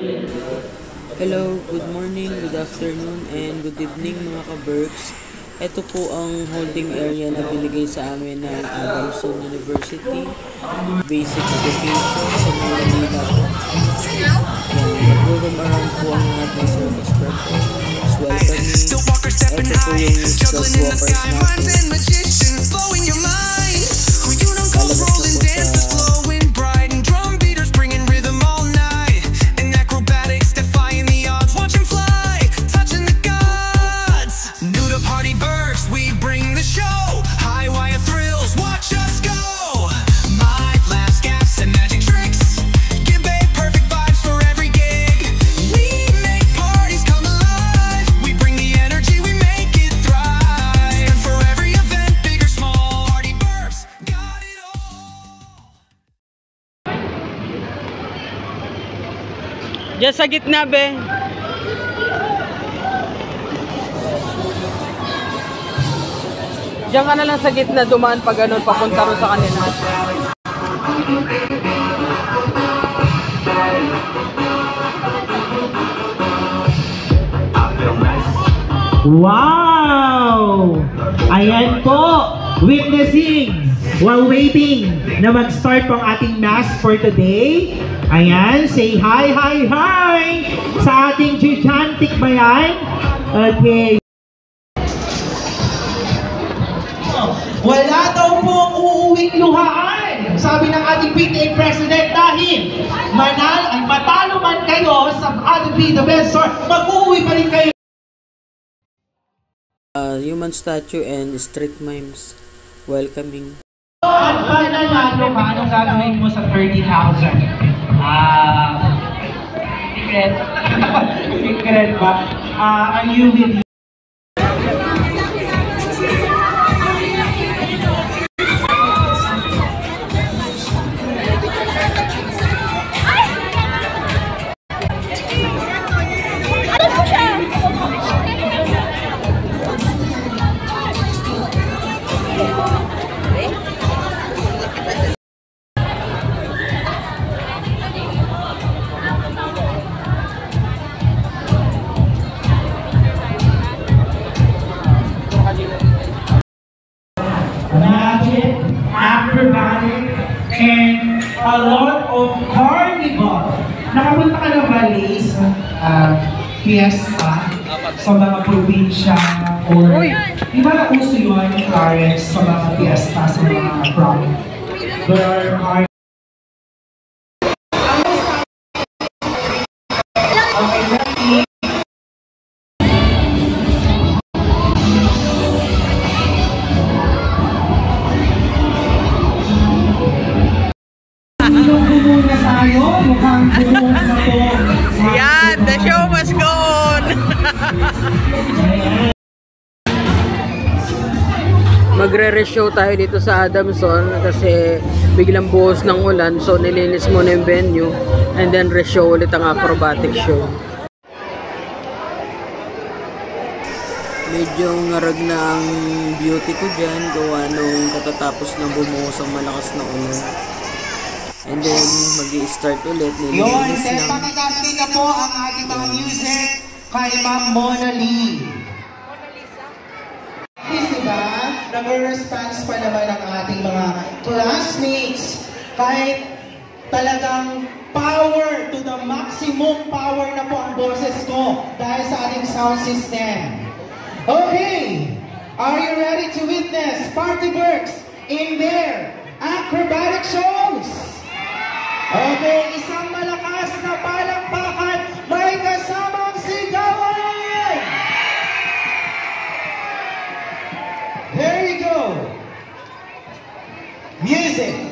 Hello, good morning, good afternoon, and good evening mga ka-Berks. Ito po ang holding area na binigay sa amin ng Adamson University Basic Education sa Manila po. Nag-roam around po ang lahat ng service performance, welcoming. Ito po yung dog walkers natin. Diyan sa gitna, be. Diyan ka na lang sa gitna, dumaan pa ganun, papunta rin sa kanila. Wow! Ayan po, witnessing while waiting na mag-start pong ating mass for today. Ayan, say hi, hi, hi sa ating gigantic bayan. Okay. Wala daw pong uuwing luhaan, sabi ng ating PTA President, dahil matalo man kayo sa other be the best sort, mag-uuwi pa rin kayo. Human statue and street mimes welcoming. At pananalo ka, anong gagawin mo sa 30,000? Secret. Secret ba? Are you with magic, acrobatic, and a lot of carnival. Nakapunta ka na ba, Liz, fiesta sa mga probinsya or di ba na uso yun, Clarence, sa mga fiesta sa mga province? There are Yan, the show must go on. Magre-reshow tayo dito sa Adamson kasi biglang buhos ng ulan, so nilinis muna yung venue and then reshow ulit ang acrobatic show. Medyo ngarag na ang beauty ko dyan gawa nung katatapos ng bumuhos ang malakas na ulan. And then, mag-i-start ulit. Yun, then pakikasin na po ang ating mga music kay Ma'am Mona Lee. Diba? Nag-response pa naman ang ating mga classmates. Kahit talagang power to the maximum power na po ang boses ko dahil sa ating sound system. Okay, are you ready to witness Party Berks in their acrobatic shows? Okay, isang malakas na palakpakan, may kasamang sigawan! There you go! Music!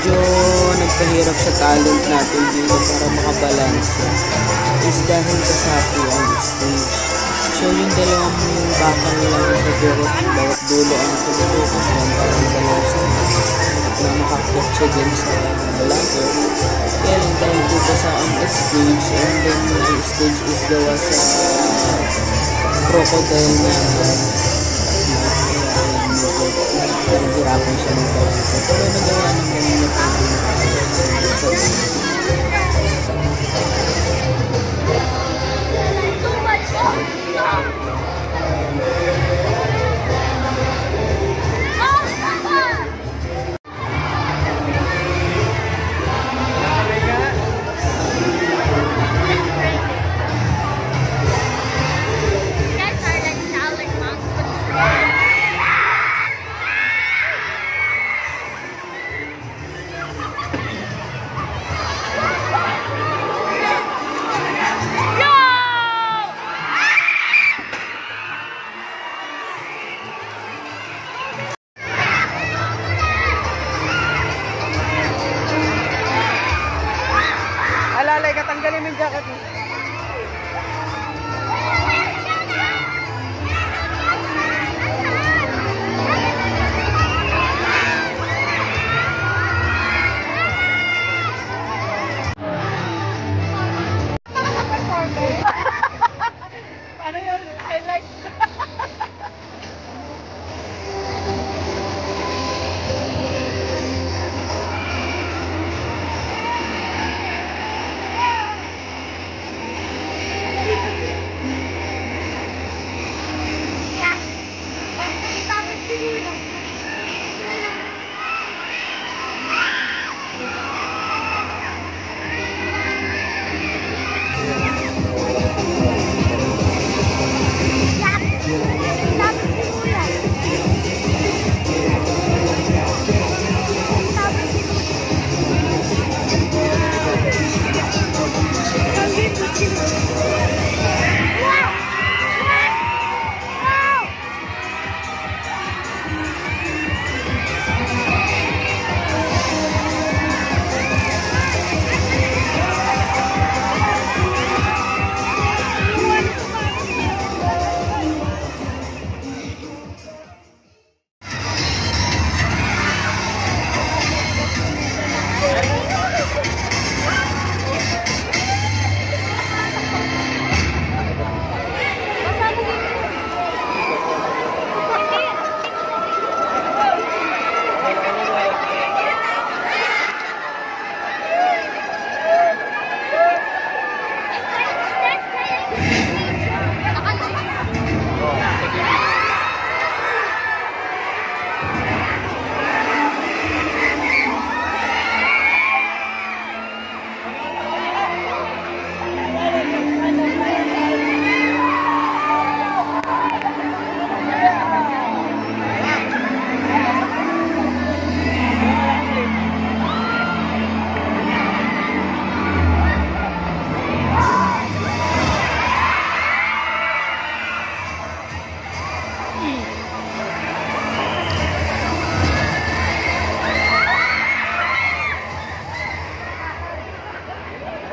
medyo nagpahirap sa talent natin dito para makabalanse is dahil kasapo ang stage. So yung dalawang bakal lang sa bawat dulo ang tututukan ko para mabalanse na makakapsa din sa ladder. Kaya lang dahil dito sa ang stage, and then yung stage is gawa sa crocodile na nahihirapan siya magbalanse. Pero nagawa naman na Alalay ka, tanggalin mo yung jacket mo. Paano yun? I like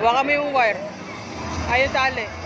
Hawakan mo yung wire. Ayun tali.